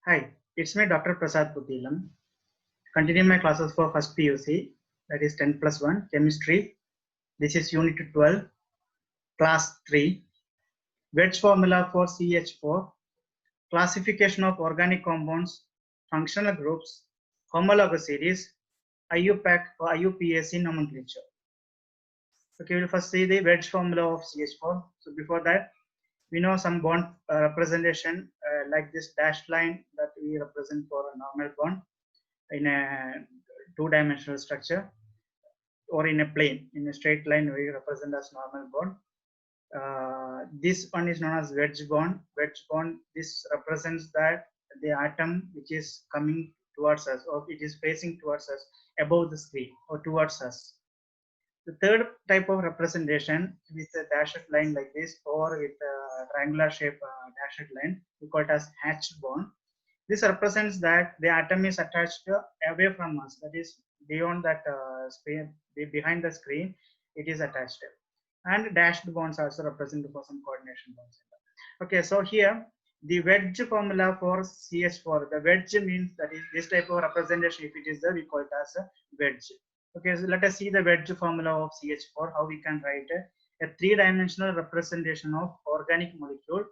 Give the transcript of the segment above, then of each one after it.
Hi, it's me Dr. Prasad Putilam. Continuing my classes for first PUC, that is 10 plus 1, chemistry. This is unit 12, class 3. Wedge formula for CH4, classification of organic compounds, functional groups, homologous series, IUPAC or IUPAC nomenclature. Okay, we'll first see the wedge formula of CH4. So before that, we know some bond representation like this dashed line that we represent for a normal bond in a two-dimensional structure, or in a plane, in a straight line we represent as normal bond. This one is known as wedge bond. Wedge bond, this represents that the atom which is coming towards us, or it is facing towards us above the screen or towards us. The third type of representation with a dashed line like this, or with a triangular shape dashed line, we call it as hatched bond. This represents that the atom is attached away from us, that is beyond that space, behind the screen, it is attached. And dashed bonds also represent for some coordination bonds. Okay, so here the wedge formula for CH4, the wedge means that is this type of representation. If it is there, we call it as a wedge. Okay, so let us see the wedge formula of CH4, how we can write a three-dimensional representation of organic molecule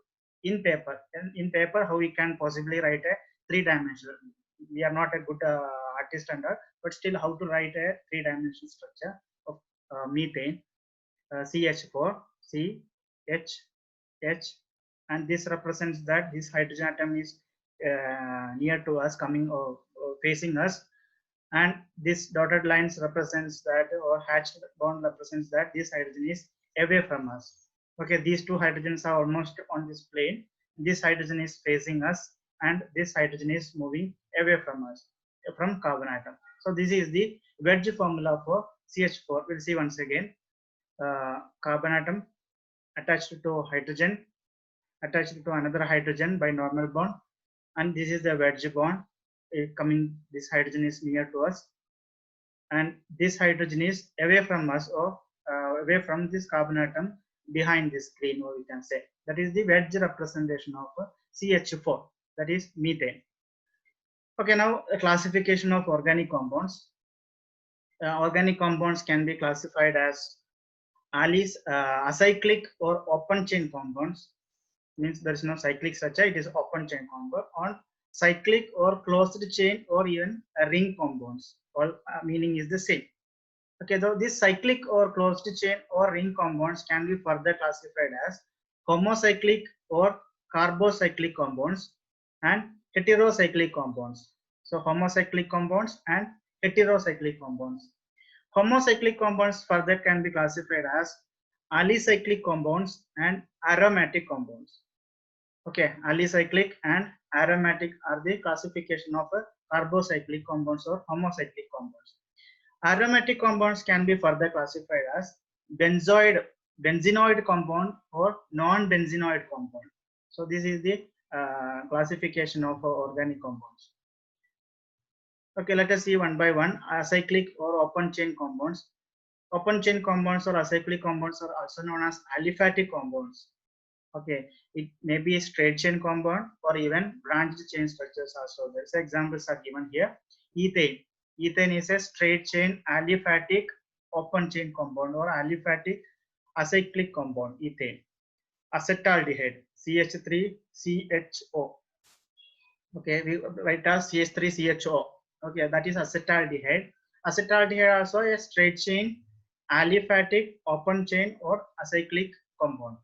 in paper. And in paper, how we can possibly write a three-dimensional. We are not a good artist under, but still how to write a three-dimensional structure of methane, CH4, C, H, H, and this represents that this hydrogen atom is near to us, coming or facing us, and this dotted lines represents that, or hatched bond represents that this hydrogen is away from us. Okay, these two hydrogens are almost on this plane. This hydrogen is facing us, and this hydrogen is moving away from us, from carbon atom. So this is the wedge formula for CH4. We'll see once again. Carbon atom attached to hydrogen, attached to another hydrogen by normal bond, and this is the wedge bond. Coming, this hydrogen is near to us, and this hydrogen is away from us, or away from this carbon atom, behind this screen, or we can say that is the wedge representation of CH4, that is methane. Okay, now a classification of organic compounds. Organic compounds can be classified as acyclic or open chain compounds. Means there is no cyclic structure, it is open chain compound. On cyclic or closed chain, or even ring compounds, all meaning is the same. Okay, though this cyclic or closed chain or ring compounds can be further classified as homocyclic or carbocyclic compounds and heterocyclic compounds. So homocyclic compounds and heterocyclic compounds. Homocyclic compounds further can be classified as alicyclic compounds and aromatic compounds. Okay, alicyclic and aromatic are the classification of carbocyclic compounds or homocyclic compounds. Aromatic compounds can be further classified as benzenoid compound or non-benzenoid compound. So this is the classification of organic compounds. Okay, let us see one by one. Acyclic or open chain compounds. Open chain compounds or acyclic compounds are also known as aliphatic compounds. Okay, it may be a straight chain compound or even branched chain structures also. There's examples are given here. Ethane. Ethane is a straight chain aliphatic open chain compound or aliphatic acyclic compound, ethane. Acetaldehyde, CH3CHO. Okay, we write as CH3CHO. Okay, that is acetaldehyde. Acetaldehyde also a straight chain aliphatic open chain or acyclic compound.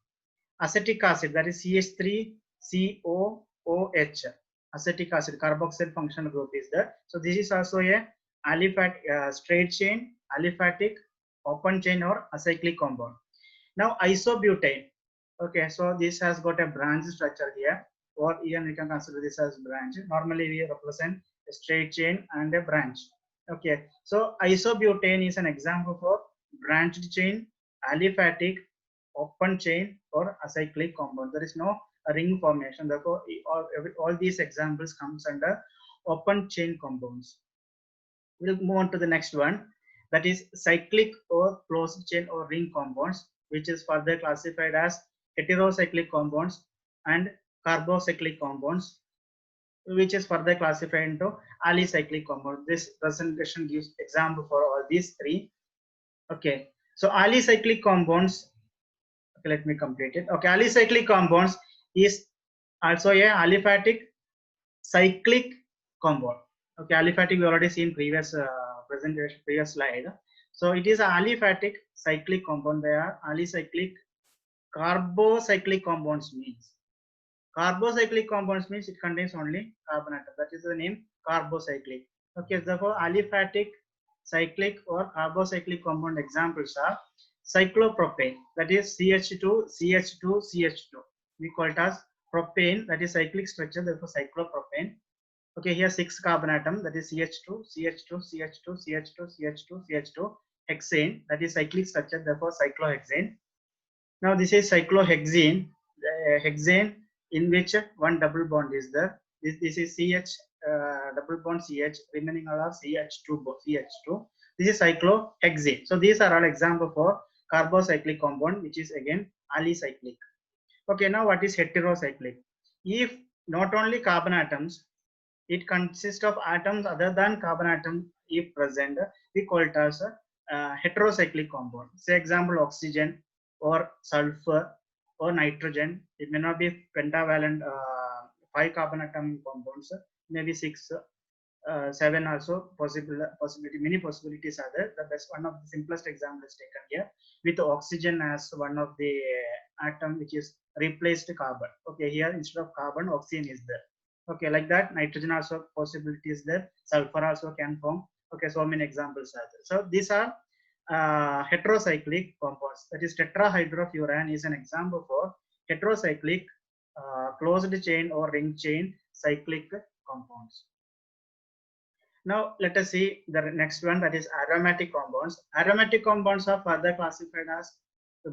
Acetic acid, that is CH3COOH. Acetic acid, carboxyl functional group is there. So this is also a aliphatic straight chain aliphatic open chain or acyclic compound. Now isobutane. Okay, so this has got a branch structure here, or even we can consider this as branch. Normally we represent a straight chain and a branch. Okay, so isobutane is an example for branched chain aliphatic open chain or acyclic compound. There is no ring formation. Therefore, all these examples comes under open chain compounds. We'll move on to the next one, that is cyclic or closed chain or ring compounds, which is further classified as heterocyclic compounds and carbocyclic compounds. which is further classified into alicyclic compound. This presentation gives example for all these three. Okay, so alicyclic compounds. Okay, let me complete it. Okay, alicyclic compounds is also a aliphatic cyclic compound. Okay, aliphatic we already seen previous presentation, previous slide. So it is a aliphatic cyclic compound. They are alicyclic carbocyclic compounds means. Carbocyclic compounds means it contains only carbon atom. That is the name carbocyclic. Okay, therefore aliphatic, cyclic or carbocyclic compound examples are cyclopropane, that is CH2, CH2, CH2. We call it as propane, that is cyclic structure, therefore cyclopropane. Okay, here 6 carbon atom, that is CH2, CH2, CH2, CH2, CH2, CH2, hexane, that is cyclic structure, therefore cyclohexane. Now this is cyclohexene, hexane in which one double bond is there. This is CH double bond CH, remaining all are CH2 CH2. This is cyclohexane. So these are all example for carbocyclic compound, which is again alicyclic. Okay, now what is heterocyclic? If not only carbon atoms, it consists of atoms other than carbon atom if present, we call it as a heterocyclic compound. Say example oxygen or sulfur or nitrogen. It may not be pentavalent 5 carbon atom compounds, maybe 6, 7 also possibility. Many possibilities are there. The best one of the simplest example is taken here with oxygen as one of the atom which is replaced carbon. Okay, here instead of carbon, oxygen is there. Okay, like that, nitrogen also possibility is there. Sulfur also can form. Okay, so many examples are there. So these are heterocyclic compounds. That is tetrahydrofuran is an example for heterocyclic closed chain or ring chain cyclic compounds. Now let us see the next one, that is aromatic compounds. Aromatic compounds are further classified as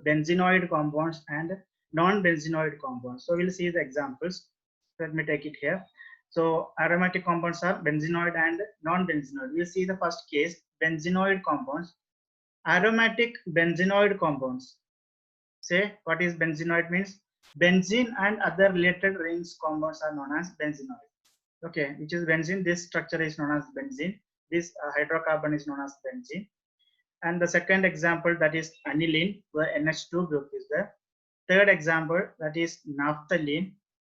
benzenoid compounds and non-benzenoid compounds. So we'll see the examples. Let me take it here. So aromatic compounds are benzenoid and non-benzenoid. We'll see the first case, benzenoid compounds. Aromatic benzenoid compounds. Say what is benzenoid means? Benzene and other related rings compounds are known as benzenoid. Okay, which is benzene. This structure is known as benzene. This hydrocarbon is known as benzene. And the second example, that is aniline, where NH2 group is there. Third example, that is naphthalene,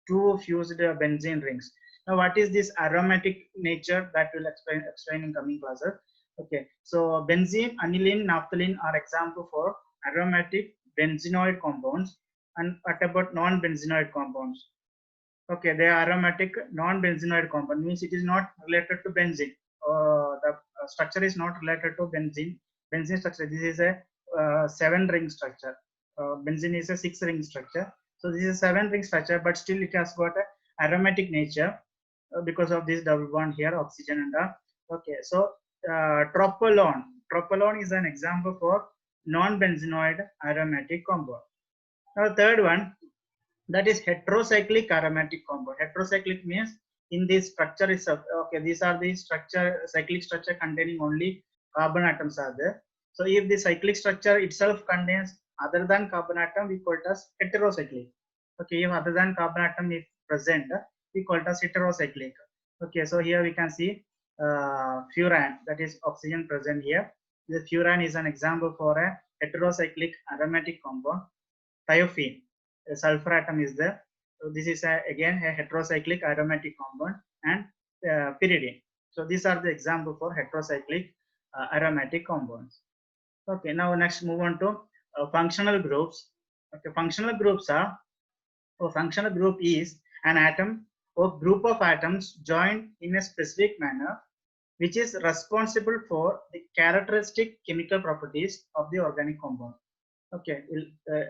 2 fused benzene rings. Now, what is this aromatic nature? That will explain in coming classes. Okay, so benzene, aniline, naphthalene are example for aromatic benzenoid compounds. And what about non-benzenoid compounds? Okay, they are aromatic non-benzenoid compound, means it is not related to benzene. The structure is not related to benzene. Benzene structure, this is a 7 ring structure. Benzene is a 6 ring structure. So this is a 7 ring structure, but still it has got a aromatic nature because of this double bond here, oxygen and okay. So tropolone is an example for non-benzenoid aromatic compound. Now the third one, that is heterocyclic aromatic compound. Heterocyclic means in this structure is okay. These are the cyclic structure containing only carbon atoms are there. So if the cyclic structure itself contains other than carbon atom, we call it as heterocyclic. Okay, if other than carbon atom is present, we call it as heterocyclic. Okay, so here we can see furan, that is oxygen present here. The furan is an example for a heterocyclic aromatic compound. Thiophene, a sulfur atom is there. So this is again a heterocyclic aromatic compound, and pyridine. So these are the example for heterocyclic aromatic compounds. Okay, now next move on to functional groups. Okay, functional groups are, a functional group is an atom or group of atoms joined in a specific manner, which is responsible for the characteristic chemical properties of the organic compound. Okay, we'll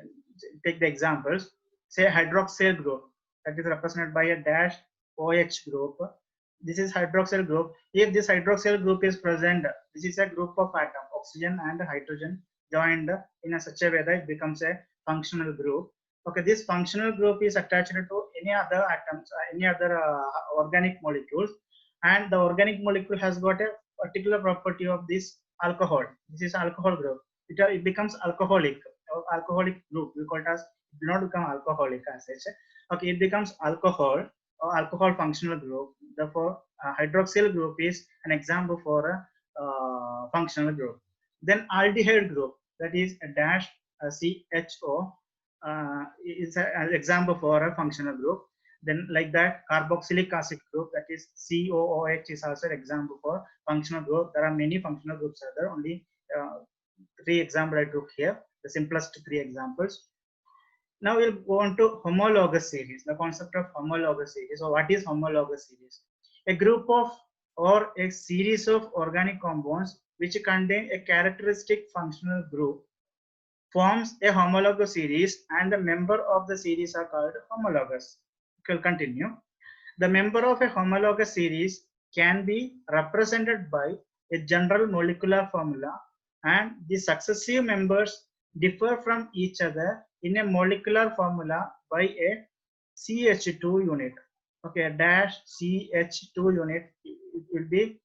take the examples. Say hydroxyl group, that is represented by a dash OH group. This is hydroxyl group. If this hydroxyl group is present, this is a group of atoms, oxygen and hydrogen joined in a such a way that it becomes a functional group. Okay, this functional group is attached to any other atoms, any other organic molecules, and the organic molecule has got a particular property of this alcohol. This is alcohol group. It becomes alcoholic group. We call it as, it will not become alcoholic as such. Okay, it becomes alcohol. or alcohol functional group. Therefore, hydroxyl group is an example for a functional group. Then aldehyde group, that is a dash CHO, is an example for a functional group. Then like that, carboxylic acid group, that is COOH, is also an example for functional group. There are many functional groups are there. Only 3 examples I took here, the simplest 3 examples. Now we'll go on to homologous series, the concept of homologous series. So what is homologous series? A group of or a series of organic compounds which contain a characteristic functional group forms a homologous series, and the member of the series are called homologous. We'll continue. The member of a homologous series can be represented by a general molecular formula, and the successive members differ from each other in a molecular formula by a CH2 unit. Okay, a dash CH2 unit will be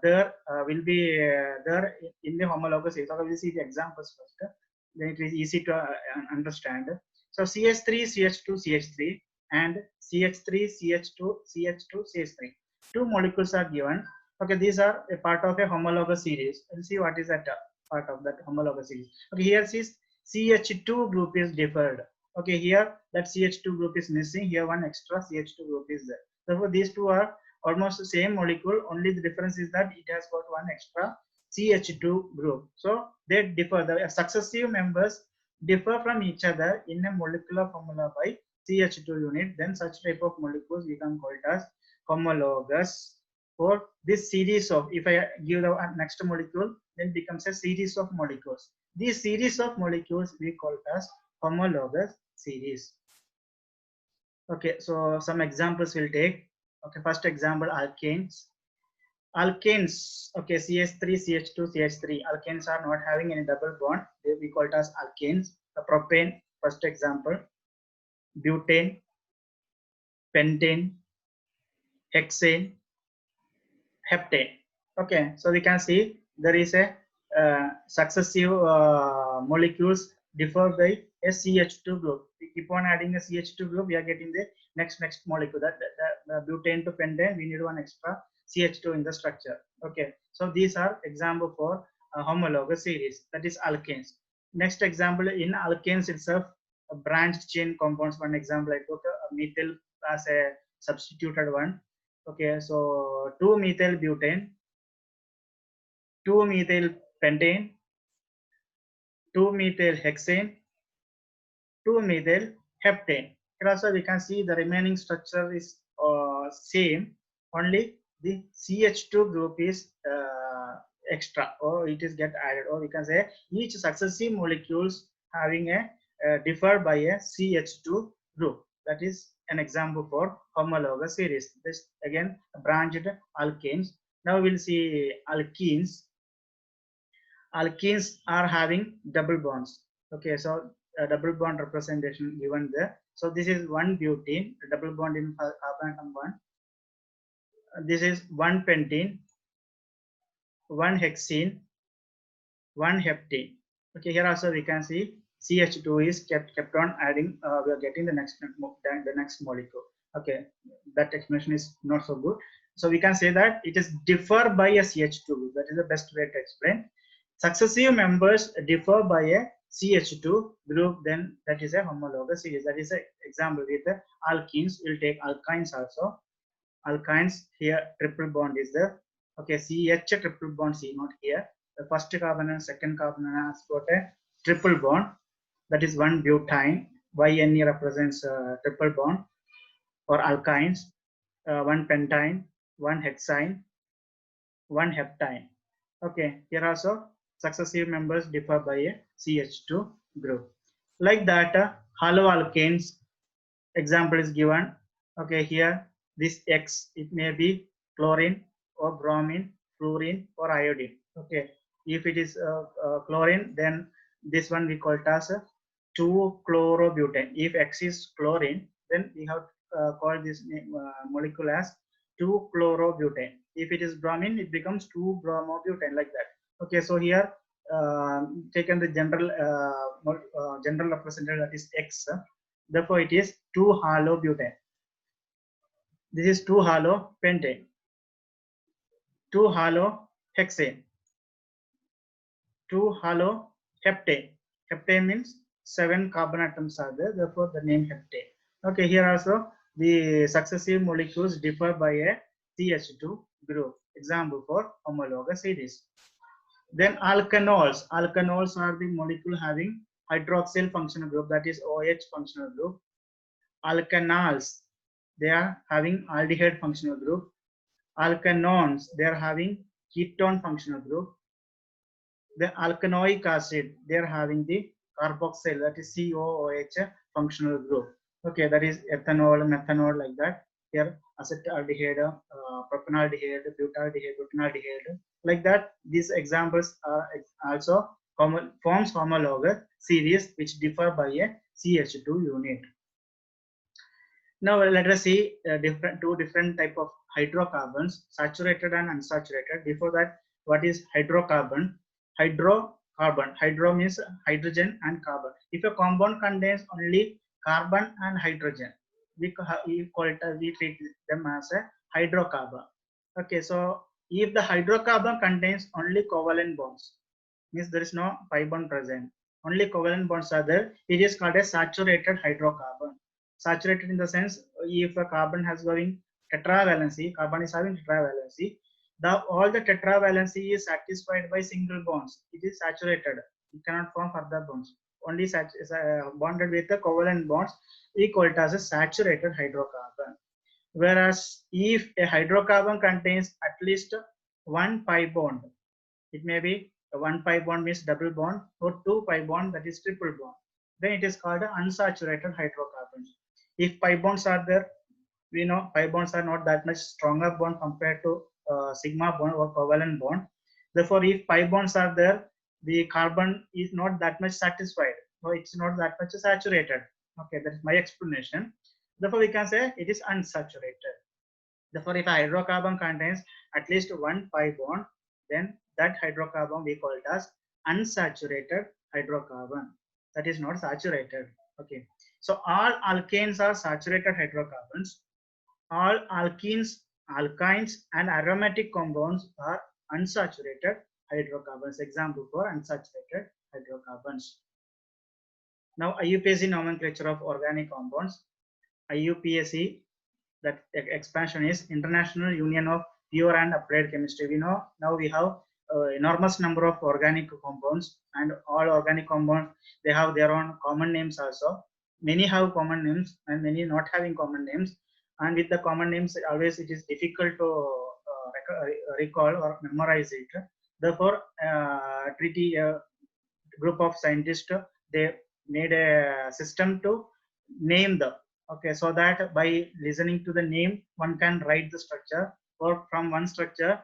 there in the homologous series. So we will see the examples first. Then it is easy to understand. So CH3, CH2, CH3, and CH3, CH2, CH2, CH3. 2 molecules are given. Okay, these are a part of a homologous series. We'll see what is that part of that homologous series. Okay, here sees CH2 group is differed. Okay, here that CH2 group is missing. Here one extra CH2 group is there. Therefore, these two are almost the same molecule. Only the difference is that it has got one extra CH2 group. So they differ. The successive members differ from each other in a molecular formula by CH2 unit. Then such type of molecules we can call it as homologous. For this series of, if I give the next molecule, then it becomes a series of molecules. This series of molecules we call it as homologous series. Okay, so some examples we'll take. Okay, first example, alkanes. Alkanes, okay, CH3, CH2, CH3. Alkanes are not having any double bond. We call it as alkanes. The propane, first example, butane, pentane, hexane, heptane. Okay, so we can see there is a successive molecules differ by a CH2 group. We keep on adding a CH2 group, we are getting the next molecule. That butane to pentane, we need one extra CH2 in the structure. Okay, so these are example for homologous series, that is alkanes. Next example, in alkanes itself, branched chain compounds. One example I took methyl as a substituted one. Okay, so 2-methyl butane, 2-methyl pentane, 2-methyl hexane, 2-methyl heptane. Here also we can see the remaining structure is same, only the CH2 group is extra, or it is get added, or we can say each successive molecules having a differ by a CH2 group. That is an example for homologous series. This again branched alkanes. Now we'll see alkenes. Alkenes are having double bonds. Okay, so a double bond representation given there. So this is 1 butene, a double bond in carbon atom 1. This is 1 pentene, 1 hexene, 1 heptane. Okay, here also we can see CH2 is kept on adding. We are getting the next molecule. Okay, that explanation is not so good. So we can say that it is differ by a CH2 group. That is the best way to explain. Successive members differ by a CH2 group, then that is a homologous series. That is an example with the alkenes. We'll take alkynes also. Alkynes, here triple bond is there. Okay, CH triple bond C, not here. The first carbon and second carbon has got a triple bond. That is 1 butane. YNE represents triple bond for alkynes. 1 pentane, 1 hexane, 1 heptane. Okay, here also successive members differ by a CH2 group. Like that, haloalkanes example is given. Okay, here this X, it may be chlorine or bromine, fluorine or iodine. Okay, if it is chlorine, then this one we call it as 2-chlorobutane. If X is chlorine, then we have called this molecule as 2-chlorobutane. If it is bromine, it becomes 2-bromobutane, like that. Okay, so here taken the general representative, that is X. Therefore, it is 2-halobutane. This is 2-halo-pentane, 2-halo-hexane, 2-halo-heptane. Heptane means 7 carbon atoms are there, therefore the name heptane. Okay, here also the successive molecules differ by a CH2 group. Example for homologous series. Then alkanols. Alkanols are the molecule having hydroxyl functional group, that is OH functional group. Alkanals, they are having aldehyde functional group. Alkanones, they are having ketone functional group. The alkanoic acid, they are having the carboxyl, that is COOH functional group. Okay, that is ethanol, methanol, like that. Here acetaldehyde, propanaldehyde, butaldehyde, butanaldehyde, like that. These examples are also forms homologous series which differ by a CH2 unit. Now let us see two different type of hydrocarbons, saturated and unsaturated. Before that, what is hydrocarbon? Hydro means hydrogen and carbon. If a compound contains only carbon and hydrogen, we treat them as a hydrocarbon. Okay, so if the hydrocarbon contains only covalent bonds, means there is no pi bond present, only covalent bonds are there, it is called a saturated hydrocarbon. Saturated in the sense, if a carbon has having tetravalency, carbon is having tetravalency, all the tetravalency is satisfied by single bonds. It is saturated. It cannot form further bonds. Only bonded with the covalent bonds, we call it as a saturated hydrocarbon. Whereas if a hydrocarbon contains at least one pi bond, it may be a 1 pi bond means double bond, or 2 pi bond, that is triple bond, then it is called unsaturated hydrocarbons. If pi bonds are there, we know pi bonds are not that much stronger bond compared to sigma bond or covalent bond. Therefore, if pi bonds are there, the carbon is not that much satisfied, so it's not that much saturated. Okay, that is my explanation. Therefore, we can say it is unsaturated. Therefore, if a hydrocarbon contains at least one pi bond, then that hydrocarbon we call it as unsaturated hydrocarbon. That is not saturated. Okay. So all alkanes are saturated hydrocarbons. All alkenes, alkynes, and aromatic compounds are unsaturated hydrocarbons. Example for unsaturated hydrocarbons. Now, IUPAC nomenclature of organic compounds. IUPAC, that expansion is International Union of Pure and Applied Chemistry. We know now we have enormous number of organic compounds, and all organic compounds, they have their own common names also. Many have common names and many not having common names, and with the common names always it is difficult to recall or memorize it. Therefore, treaty group of scientists, they made a system to name them. Okay, so that by listening to the name, one can write the structure, or from one structure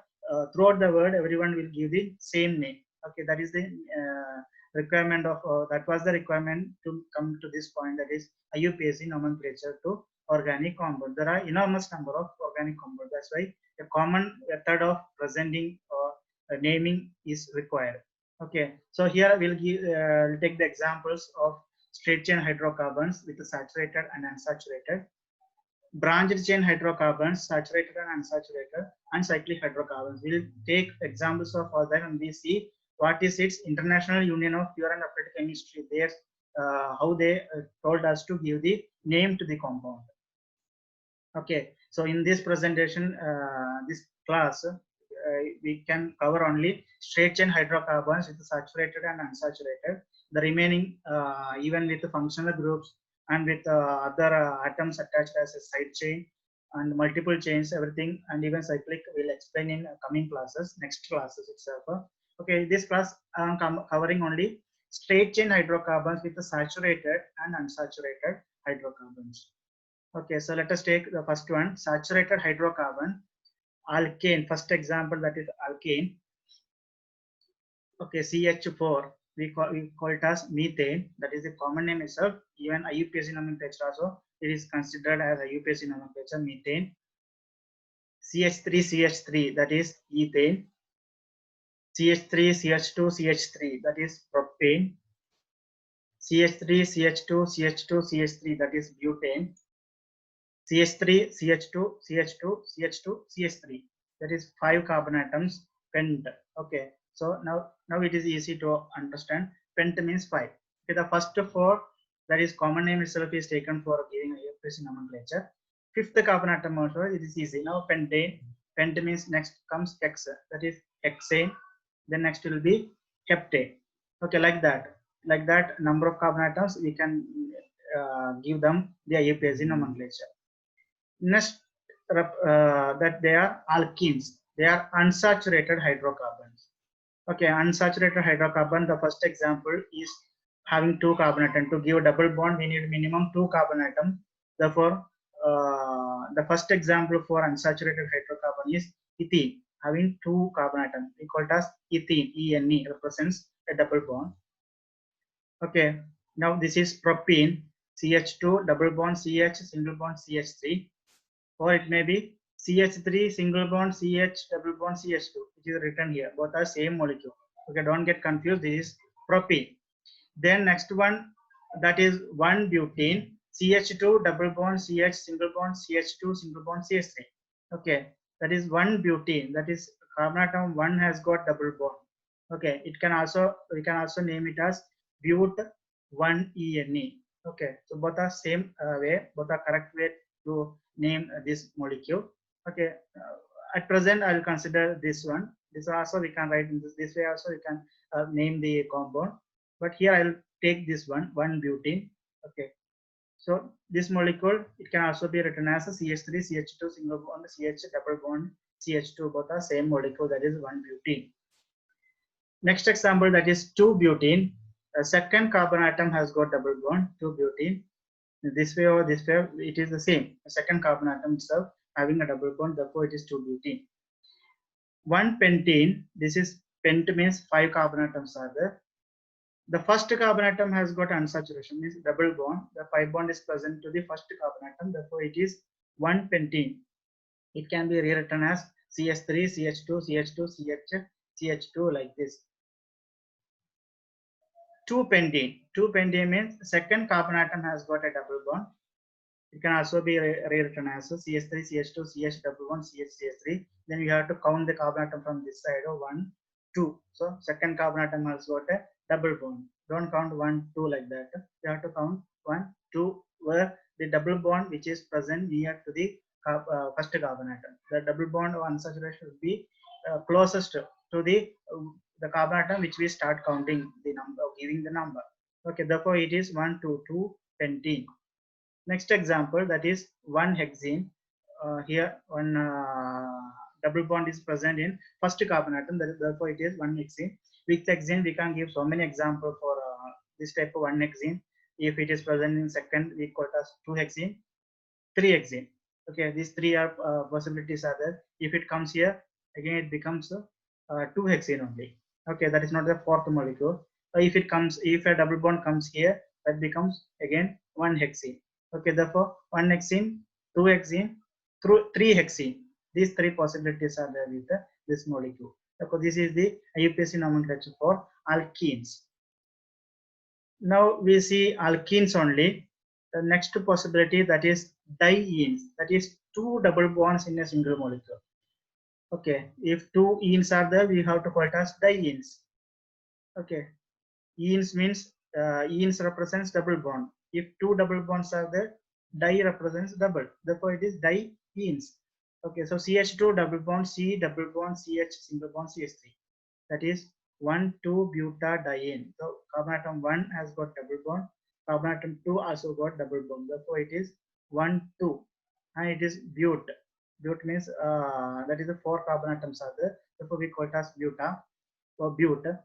throughout the world everyone will give the same name. Okay, that is the requirement of that was the requirement to come to this point, that is IUPAC nomenclature to organic compound. There are enormous number of organic compounds, that's why a common method of presenting or naming is required. Okay, so here we'll take the examples of straight chain hydrocarbons with the saturated and unsaturated, branched chain hydrocarbons, saturated and unsaturated, and cyclic hydrocarbons. We'll take examples of all that and we see what is its International Union of Pure and Applied Chemistry. There, how they told us to give the name to the compound. Okay, so in this presentation, this class, we can cover only straight chain hydrocarbons with saturated and unsaturated. The remaining, even with the functional groups and with other atoms attached as a side chain and multiple chains, everything, and even cyclic, we'll explain in coming classes, next classes itself. Okay, this class I'm covering only straight chain hydrocarbons with the saturated and unsaturated hydrocarbons. Okay, so let us take the first one, saturated hydrocarbon, alkane. First example, that is alkane. Okay, CH4, we call it as methane. That is the common name itself. Even IUPAC nomenclature also, it is considered as IUPAC nomenclature, methane. CH3, that is ethane. CH3, CH2, CH3, that is propane. CH3, CH2, CH2, CH3, that is butane. CH3, CH2, CH2, CH2, CH3. That is 5 carbon atoms pent. Okay. So now it is easy to understand. Pent means 5. Okay, the first 4, that is common name itself is taken for giving a nomenclature. Fifth carbon atom also it is easy. Now pentane. Pent means next comes hex. That is hexane. Then next will be heptane. Okay, like that. Like that, number of carbon atoms we can give them the IUPAC nomenclature. Next, that they are alkenes. They are unsaturated hydrocarbons. Okay, unsaturated hydrocarbon. The first example is having 2 carbon atom. To give a double bond, we need minimum 2 carbon atom. Therefore, the first example for unsaturated hydrocarbon is ethene, having 2 carbon atom. We call it as ethene. ENE represents a double bond. Okay, now this is propene. CH2 double bond CH single bond CH3, or it may be CH3 single bond CH double bond CH2, which is written here. Both are same molecule. Okay, don't get confused. This is propene. Then next one, that is 1-butene, CH2 double bond CH single bond CH2 single bond CH3. Okay, that is 1-butene. That is carbon atom 1 has got double bond. Okay, we can also name it as but 1-ene. Okay, so both are same way, both are correct way to name this molecule. Okay, at present I will consider this one. This also we can write in this way. Also we can name the compound. But here I will take this one, 1-butene. Okay, so this molecule, it can also be written as a CH3, CH2 single bond, CH double bond, CH2. Both are same molecule, that is 1-butene. Next example, that is 2-butene. A second carbon atom has got double bond, 2-butene. This way or this way, it is the same. The second carbon atom itself having a double bond, therefore it is 2-butene. 1-pentene. This is pent means 5 carbon atoms are there. The first carbon atom has got unsaturation, means double bond. The 5 bond is present to the first carbon atom, therefore it is 1-pentene. It can be rewritten as CH3, CH2, CH2, CH, CH2 like this. 2-pentene. 2-pentene means second carbon atom has got a double bond. It can also be rewritten as CH3, CH2, CH double bond, CH, CH3. Then you have to count the carbon atom from this side of 1, 2. So second carbon atom has got a double bond. Don't count 1, 2 like that. You have to count 1, 2, where the double bond which is present near to the first carbon atom. The double bond of unsaturation will be closest to the carbon atom which we start counting the number, giving the number. Okay, therefore it is 1, 2, 2-pentene. Next example, that is 1-hexene. Here one double bond is present in first carbon atom, therefore it is 1-hexene. With hexene, we can give so many examples for this type of 1-hexene. If it is present in second, we call it as 2-hexene, 3-hexene. Okay, these three are possibilities are there. If it comes here, again it becomes 2-hexene only. Okay, that is not the fourth molecule. If a double bond comes here, that becomes again 1-hexene. Okay, therefore 1-hexene, 2-hexene, 3-hexene. These three possibilities are there with this molecule. Therefore, this is the IUPAC nomenclature for alkenes. Now we see alkenes only. The next possibility, that is dienes. That is 2 double bonds in a single molecule. Okay, if 2 enes are there, we have to call it as dienes. Okay, enes means enes represents double bond. If 2 double bonds are there, di represents double. Therefore, it is dienes. Okay, so CH2 double bond, C double bond, CH single bond, CH3. That is 1,2-butadiene. So carbon atom 1 has got double bond. Carbon atom 2 also got double bond. Therefore, it is 1, 2, and it is but. But means that is the 4 carbon atoms are there. Therefore, we call it as buta or but.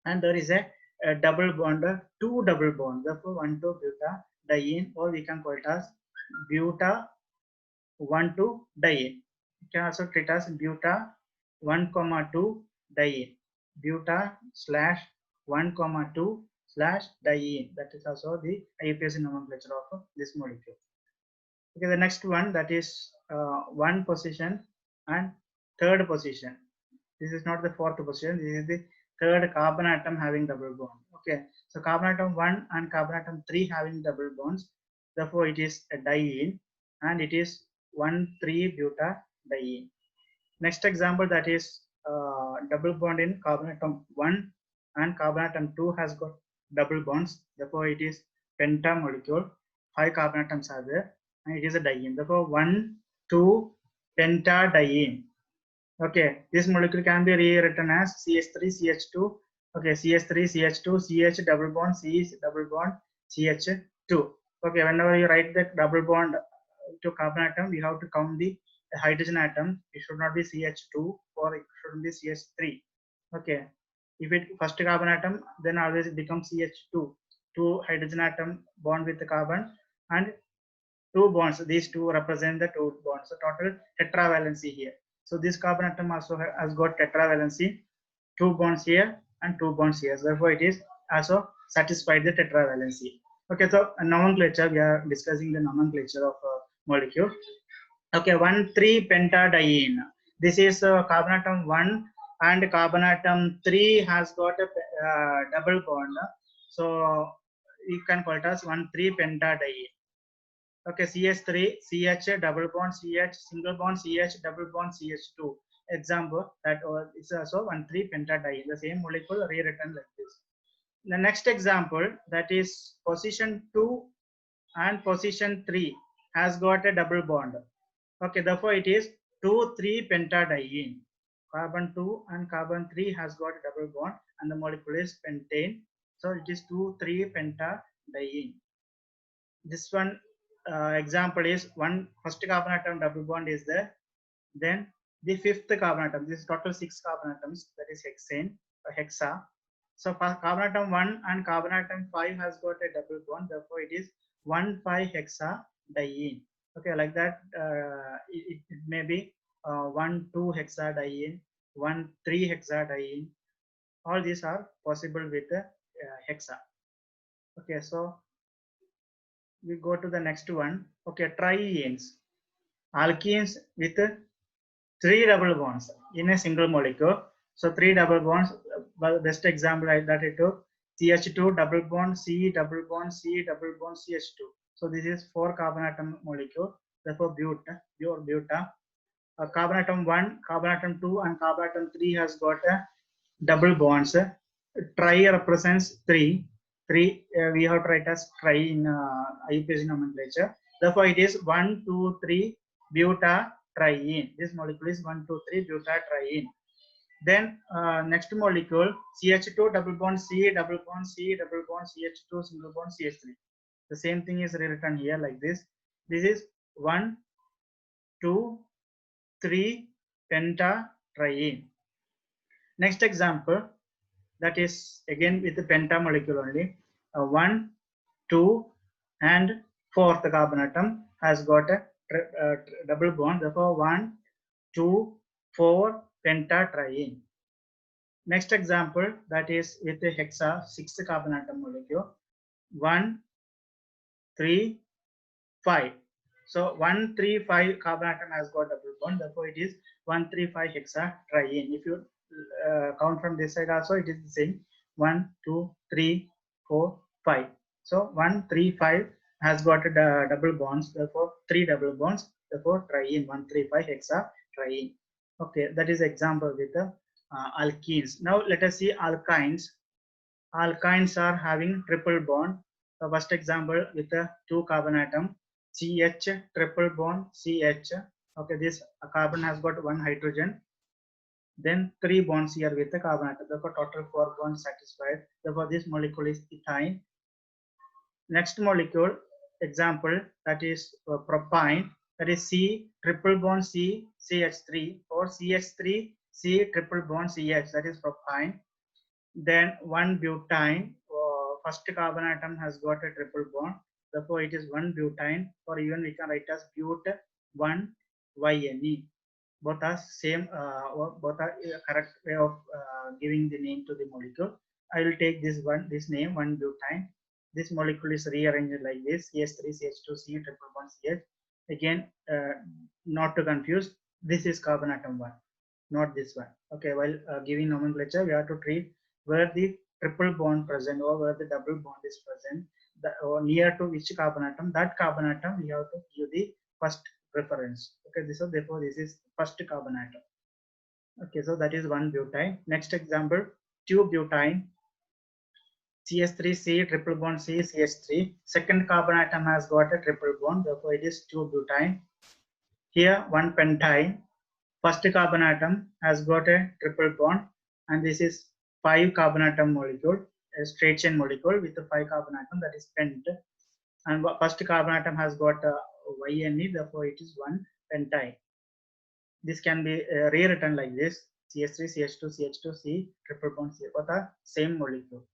And there is a double bond, 2 double bond. Therefore, 1,2-butadiene, or we can call it as buta 1,2-diene. You can also treat as buta 1,2-diene. Buta / 1,2/diene. That is also the IUPAC nomenclature of this molecule. Okay, the next one, that is 1 position and 3rd position. This is not the 4th position. This is the 3rd carbon atom having double bond. Okay, so carbon atom 1 and carbon atom 3 having double bonds. Therefore, it is a diene. and it is 1,3-butadiene. Next example, that is double bond in carbon atom 1 and carbon atom 2 has got double bonds. Therefore, it is penta molecule. 5 carbon atoms are there and it is a diene. Therefore, 1,2-pentadiene. Okay, this molecule can be rewritten as CH3CH2. Okay, CH3CH2, CH double bond, CH double bond, CH2. Okay, whenever you write the double bond to carbon atom, we have to count the hydrogen atom. It should not be CH2 or it should be CH3. Okay, if it first carbon atom, then always it becomes CH2. Two hydrogen atom bond with the carbon and two bonds. These two represent the two bonds. So total tetravalency here. So this carbon atom also has got tetravalency, two bonds here and two bonds here. Therefore, it is also satisfied the tetravalency. Okay, so nomenclature, we are discussing the nomenclature of molecule. Okay, 1,3-pentadiene. This is carbon atom 1 and carbon atom 3 has got a double bond. So you can call it as 1,3-pentadiene. Okay, CH3, CH double bond, CH single bond, CH double bond, CH2. Example that is also 1,3-pentadiene. The same molecule rewritten like this. The next example, that is position 2 and position 3 has got a double bond. Okay, therefore it is 2,3-pentadiene. Carbon 2 and carbon 3 has got a double bond and the molecule is pentane. So it is 2,3-pentadiene. This one example is first carbon atom double bond is there. Then the fifth carbon atom, this is total 6 carbon atoms, that is hexane or hexa. So carbon atom 1 and carbon atom 5 has got a double bond, therefore it is 1,5-hexadiene. Okay, like that it may be 1,2-hexadiene, 1,3-hexadiene. All these are possible with hexa. Okay, so we go to the next one. Okay, trienes, alkenes with 3 double bonds in a single molecule. So 3 double bonds. Best example that I took, CH2 double bond, C double bond, C double bond, CH2. So this is 4 carbon atom molecule. Therefore, pure buta. Carbon atom 1, carbon atom 2, and carbon atom 3 has got a double bonds. Tri represents 3. 3 we have to write as tri in IUPAC nomenclature. Therefore, it is 1, 2, 3 butatriene. This molecule is 1, 2, 3 butatriene. Then next molecule, CH2 double bond, C double bond, C double bond, CH2 single bond, CH3. The same thing is rewritten here like this. This is 1, 2, 3 pentatriene. Next example, that is again with the penta molecule only. 1, 2, and 4th carbon atom has got a double bond. Therefore, 1, 2, 4 pentatriene. Next example, that is with the hexa 6th carbon atom molecule. 1, 3, 5. So 1, 3, 5 carbon atom has got double bond. Therefore, it is 1, 3, 5 hexatriene. If you count from this side also, it is the same. 1, 2, 3, 4, 5. So 1, 3, 5 has got a double bonds. Therefore, 3 double bonds. Therefore, triene 1, 3, 5 hexatriene. Okay, that is example with the alkenes. Now let us see alkynes. Alkynes are having triple bond. The first example with the 2 carbon atom, CH triple bond CH. Okay, this carbon has got 1 hydrogen. Then 3 bonds here with the carbon atom. Therefore, total 4 bonds satisfied. Therefore, this molecule is ethyne. Next molecule example, that is propyne. That is C triple bond C CH3 or CH3 C triple bond CH. That is propyne. Then 1 butane. First carbon atom has got a triple bond. Therefore, it is 1 butane, or even we can write as but 1YNE. Both are same, both are correct way of giving the name to the molecule. I will take this name 1 butane. This molecule is rearranged like this: CH3, CH2, C triple bond CH. Again, not to confuse, this is carbon atom 1, not this one. Okay, while giving nomenclature, we have to treat where the triple bond present or where the double bond is present, or near to which carbon atom, that carbon atom we have to give the first preference. Okay, this is therefore this is first carbon atom. Okay, so that is 1-butyne. Next example, 2-butyne, CH3C, triple bond C, CH3. Second carbon atom has got a triple bond, therefore it is 2-butyne. Here 1-pentyne, first carbon atom has got a triple bond, and this is 5 carbon atom molecule, a straight chain molecule with a 5 carbon atom, that is pent. And first carbon atom has got a YNE, therefore it is 1-pentyne. This can be rewritten like this: CH3, CH2, CH2, C, triple bond C, both are same molecule.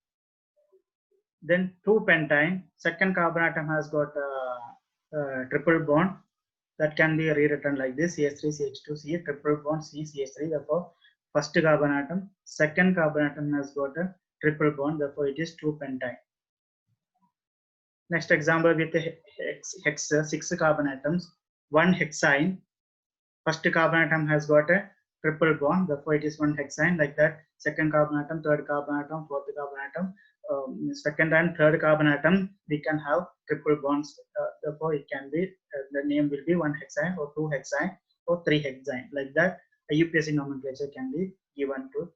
Then 2-pentyne, second carbon atom has got a triple bond, that can be rewritten like this: CH3, CH2, C, triple bond C, CH3. Therefore, first carbon atom, second carbon atom has got a triple bond, therefore it is 2-pentyne. Next example with the hex 6 carbon atoms, 1-hexyne. First carbon atom has got a triple bond, therefore it is 1-hexyne. Like that, second carbon atom, third carbon atom, fourth carbon atom, second and third carbon atom, we can have triple bonds. Therefore, it can be the name will be 1-hexyne or 2-hexyne or 3-hexyne. Like that, IUPAC nomenclature can be given to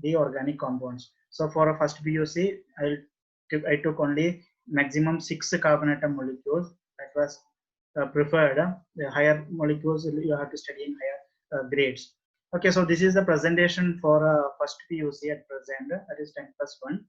the organic compounds. So for a first BUC, I took only maximum 6 carbon atom molecules. That was preferred. The higher molecules you have to study in higher grades. Okay, so this is the presentation for first PUC at present, that is 10+1.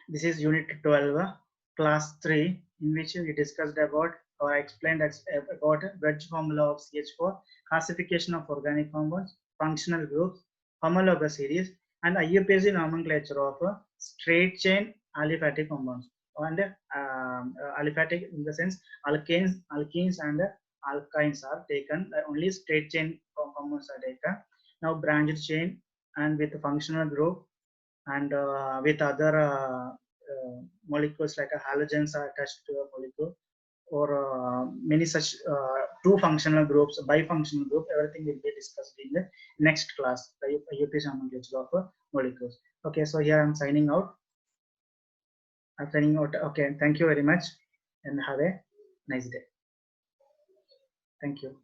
This is unit 12, class 3, in which we discussed about or I explained about Wedge formula of CH4, classification of organic compounds, functional groups, homologous series, and IUPAC nomenclature of straight chain aliphatic compounds. And aliphatic in the sense alkenes and alkynes are taken, only straight chain compounds are taken. Now branched chain and with functional group and with other molecules like halogens are attached to a molecule, or many such two functional groups, bifunctional group, everything will be discussed in the next class, the IUPAC nomenclature of molecules. Okay, so here I'm signing out. Okay, thank you very much and have a nice day. Thank you.